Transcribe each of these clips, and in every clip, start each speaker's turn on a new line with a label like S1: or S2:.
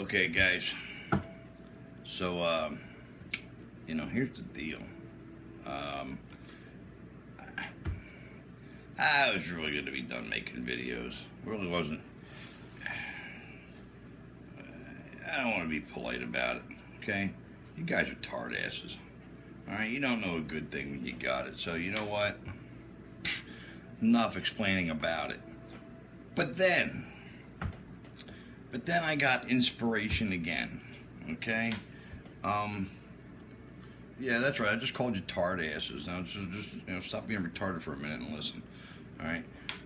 S1: Okay, guys. So, here's the deal. I was really going to be done making videos. Really wasn't. I don't want to be polite about it, okay? You guys are tard asses. Alright, you don't know a good thing when you got it. So, you know what? Enough explaining about it. But then I got inspiration again, okay? Yeah, that's right. I just called you tard asses. Now, just stop being retarded for a minute and listen. All right.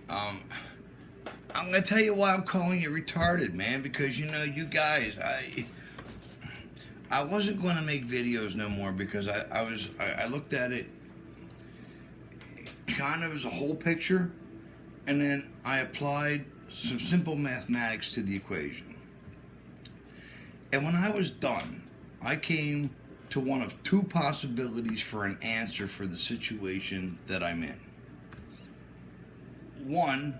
S1: I'm gonna tell you why I'm calling you retarded, man. Because you guys, I wasn't going to make videos no more because I looked at it kind of as a whole picture, and then I applied some simple mathematics to the equation. And when I was done, I came to one of two possibilities for an answer for the situation that I'm in. One,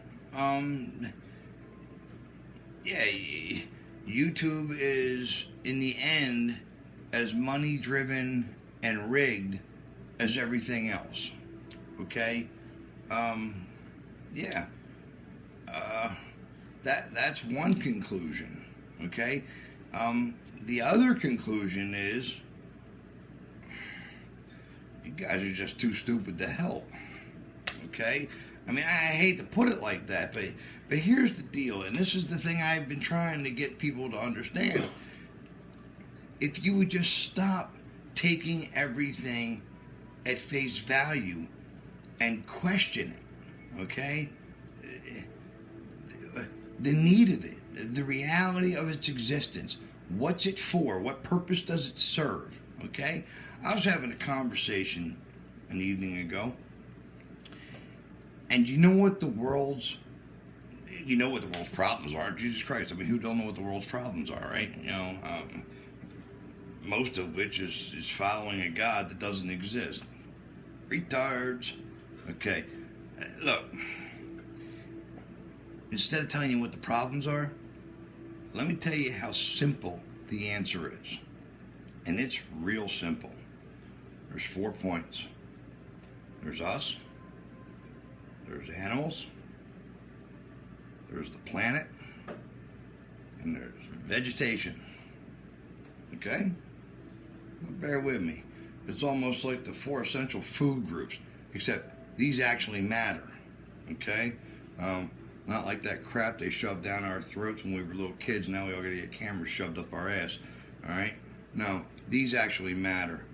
S1: YouTube is, in the end, as money-driven and rigged as everything else. Okay? That's one conclusion. Okay? The other conclusion is you guys are just too stupid to help. Okay? I mean, I hate to put it like that, but here's the deal, and this is the thing I've been trying to get people to understand. If you would just stop taking everything at face value and question it, okay? The need of it, the reality of its existence, what's it for, what purpose does it serve, okay? I was having a conversation an evening ago, and you know what the world's problems are? Jesus Christ, I mean, who don't know what the world's problems are, right? Most of which is following a God that doesn't exist. Retards. Okay, look, instead of telling you what the problems are, let me tell you how simple the answer is. And it's real simple. There's 4 points. There's us. There's animals. There's the planet. And there's vegetation. Okay? Well, bear with me. It's almost like the 4 essential food groups, except these actually matter. Okay? Not like that crap they shoved down our throats when we were little kids. Now we all gotta get cameras shoved up our ass. Alright? No, these actually matter.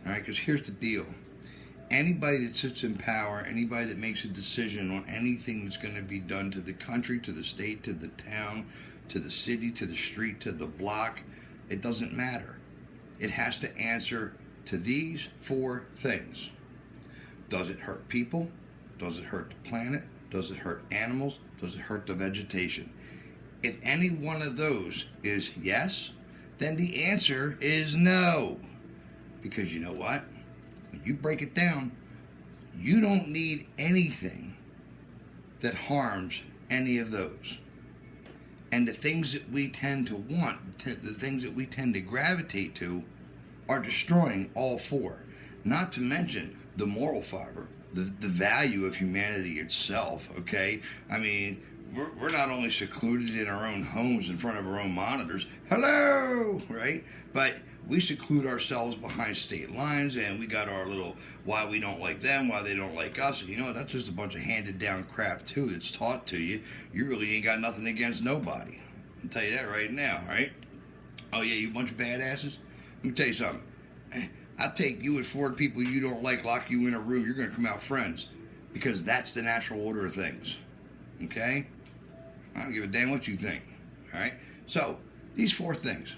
S1: Alright? Because here's the deal. Anybody that sits in power, anybody that makes a decision on anything that's going to be done to the country, to the state, to the town, to the city, to the street, to the block, it doesn't matter. It has to answer to these 4 things. Does it hurt people? Does it hurt the planet? Does it hurt animals? Does it hurt the vegetation? If any one of those is yes, then the answer is no. Because you know what? When you break it down, you don't need anything that harms any of those. And the things that we tend to want, the things that we tend to gravitate to, are destroying all 4. Not to mention the moral fiber, the value of humanity itself, okay? I mean, we're not only secluded in our own homes in front of our own monitors, hello, right? But we seclude ourselves behind state lines, and we got our little why we don't like them, why they don't like us. And you know what? That's just a bunch of handed down crap too that's taught to you. You really ain't got nothing against nobody. I'll tell you that right now, right? Oh yeah, you bunch of badasses? Let me tell you something. I'll take you and 4 people you don't like, lock you in a room, you're going to come out friends. Because that's the natural order of things. Okay? I don't give a damn what you think. Alright? So, these 4 things.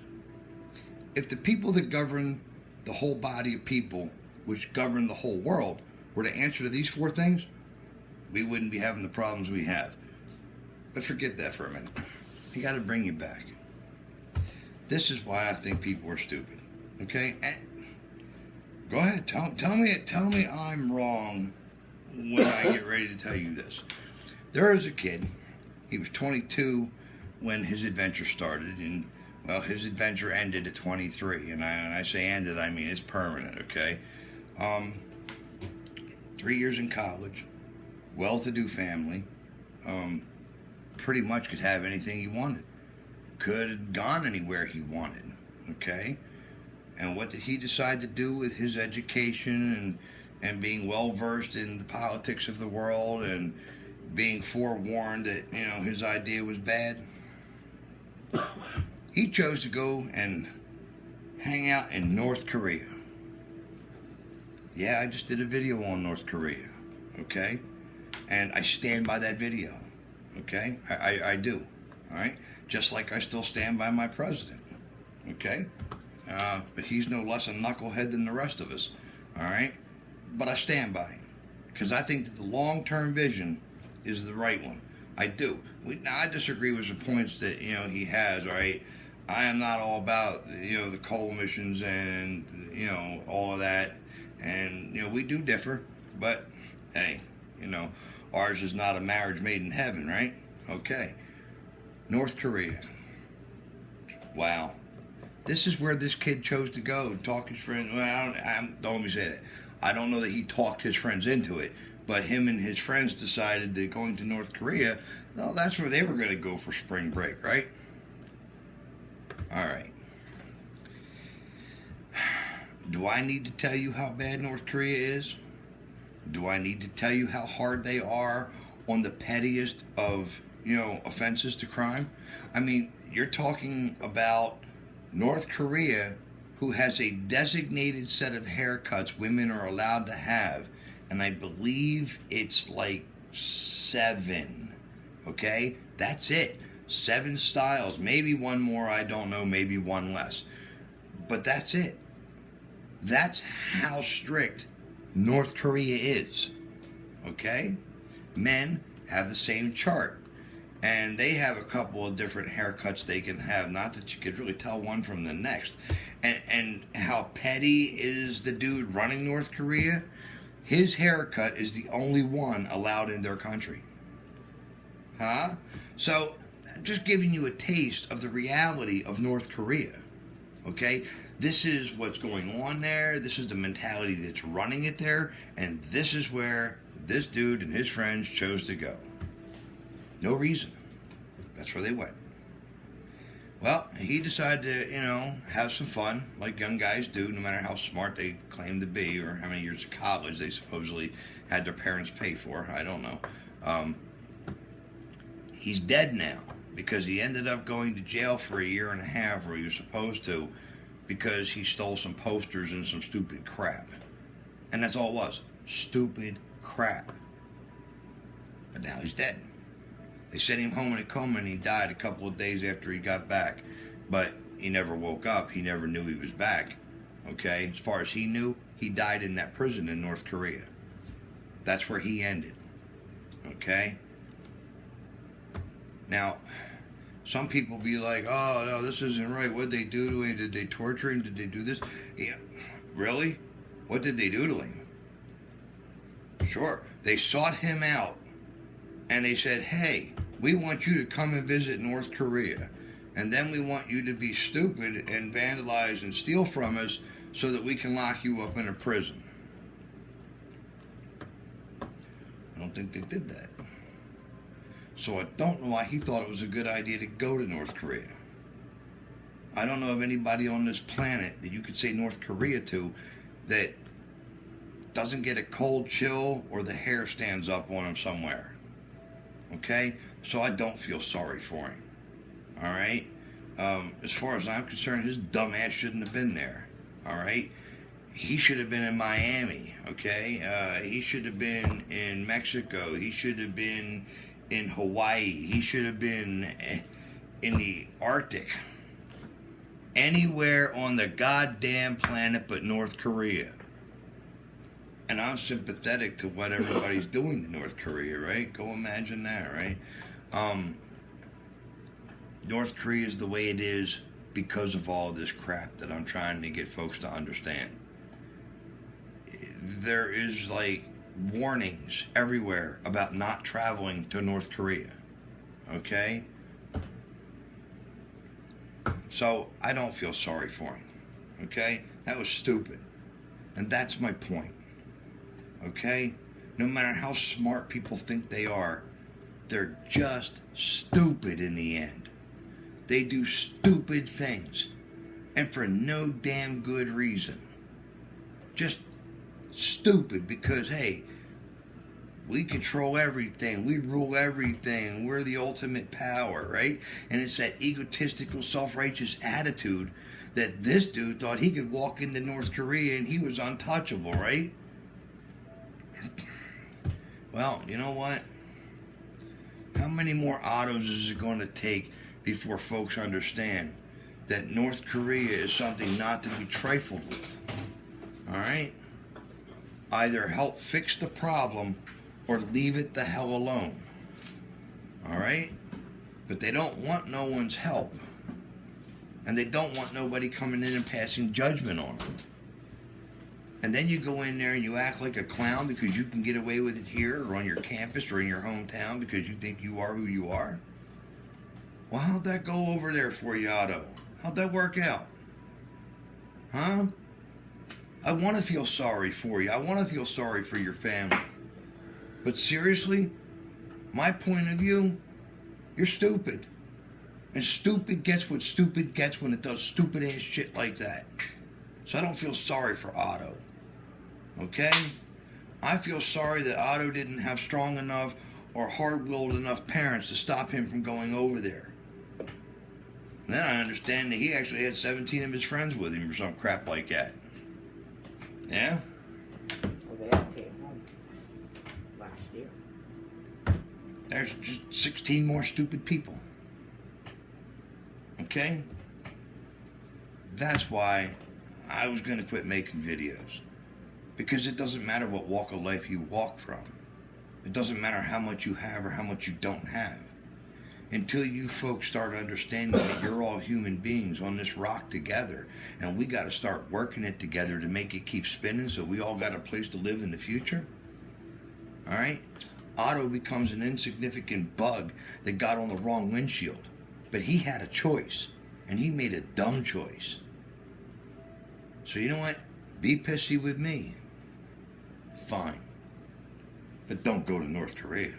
S1: If the people that govern the whole body of people, which govern the whole world, were to answer to these 4 things, we wouldn't be having the problems we have. But forget that for a minute. I got to bring you back. This is why I think people are stupid. Okay? Go ahead. Tell me I'm wrong when I get ready to tell you this. There is a kid. He was 22 when his adventure started, and Well, his adventure ended at 23, and I say ended, I mean it's permanent, okay? 3 years in college, well-to-do family, pretty much could have anything he wanted. Could have gone anywhere he wanted, okay? And what did he decide to do with his education and being well-versed in the politics of the world and being forewarned that, his idea was bad? He chose to go and hang out in North Korea. Yeah, I just did a video on North Korea, okay? And I stand by that video, okay? I do, all right? Just like I still stand by my president, okay? But he's no less a knucklehead than the rest of us, all right? But I stand by him because I think that the long-term vision is the right one. I do. Now, I disagree with some points that, he has, all right? I am not all about, the coal emissions and, all of that. And, we do differ, but, hey, ours is not a marriage made in heaven, right? Okay. North Korea. Wow. This is where this kid chose to go and talk his friends. Well, don't let me say that. I don't know that he talked his friends into it, but him and his friends decided that going to North Korea, well, that's where they were going to go for spring break, right? All right. Do I need to tell you how bad North Korea is? Do I need to tell you how hard they are on the pettiest of, offenses to crime? I mean, you're talking about North Korea, who has a designated set of haircuts women are allowed to have, and I believe it's like 7, okay? That's it. 7 styles, maybe one more, I don't know, maybe one less. But that's it. That's how strict North Korea is, okay? Men have the same chart, and they have a couple of different haircuts they can have, not that you could really tell one from the next. And how petty is the dude running North Korea? His haircut is the only one allowed in their country. Huh? So, just giving you a taste of the reality of North Korea, okay? This is what's going on there. This is the mentality that's running it there. And this is where this dude and his friends chose to go. No reason. That's where they went. Well, he decided to, have some fun, like young guys do, no matter how smart they claim to be or how many years of college they supposedly had their parents pay for. I don't know. He's dead now because he ended up going to jail for 1.5 years where he was supposed to, because he stole some posters and some stupid crap. And that's all it was. Stupid crap. But now he's dead. They sent him home in a coma and he died a couple of days after he got back. But he never woke up. He never knew he was back. Okay? As far as he knew, he died in that prison in North Korea. That's where he ended. Okay? Now, some people be like, oh, no, this isn't right. What did they do to him? Did they torture him? Did they do this? Yeah. Really? What did they do to him? Sure. They sought him out, and they said, hey, we want you to come and visit North Korea, and then we want you to be stupid and vandalize and steal from us so that we can lock you up in a prison. I don't think they did that. So I don't know why he thought it was a good idea to go to North Korea. I don't know of anybody on this planet that you could say North Korea to that doesn't get a cold chill or the hair stands up on him somewhere. Okay? So I don't feel sorry for him. Alright? As far as I'm concerned, his dumb ass shouldn't have been there. Alright? He should have been in Miami. Okay? He should have been in Mexico. He should have been in Hawaii. He should have been in the Arctic. Anywhere on the goddamn planet but North Korea. And I'm sympathetic to what everybody's doing to North Korea, right? Go imagine that, right? North Korea is the way it is because of all this crap that I'm trying to get folks to understand. There is like warnings everywhere about not traveling to North Korea. Okay? So I don't feel sorry for him. Okay? That was stupid. And that's my point. Okay? No matter how smart people think they are, they're just stupid in the end. They do stupid things. And for no damn good reason. Just stupid because, hey, we control everything. We rule everything. We're the ultimate power, right? And it's that egotistical, self-righteous attitude that this dude thought he could walk into North Korea and he was untouchable, right? Well, you know what? How many more OTTOs is it going to take before folks understand that North Korea is something not to be trifled with? All right? Either help fix the problem or leave it the hell alone. All right? But they don't want no one's help. And they don't want nobody coming in and passing judgment on them. And then you go in there and you act like a clown because you can get away with it here or on your campus or in your hometown because you think you are who you are. Well, how'd that go over there for you, OTTO? How'd that work out? Huh? I want to feel sorry for you. I want to feel sorry for your family. But seriously, my point of view, you're stupid. And stupid gets what stupid gets when it does stupid ass shit like that. So I don't feel sorry for OTTO. Okay? I feel sorry that OTTO didn't have strong enough or hard-willed enough parents to stop him from going over there. And then I understand that he actually had 17 of his friends with him or some crap like that. Yeah?
S2: Well, they all came home last year.
S1: There's just 16 more stupid people. Okay? That's why I was going to quit making videos. Because it doesn't matter what walk of life you walk from. It doesn't matter how much you have or how much you don't have. Until you folks start understanding that you're all human beings on this rock together, and we got to start working it together to make it keep spinning so we all got a place to live in the future. All right? OTTO becomes an insignificant bug that got on the wrong windshield. But he had a choice, and he made a dumb choice. So you know what? Be pissy with me. Fine. But don't go to North Korea.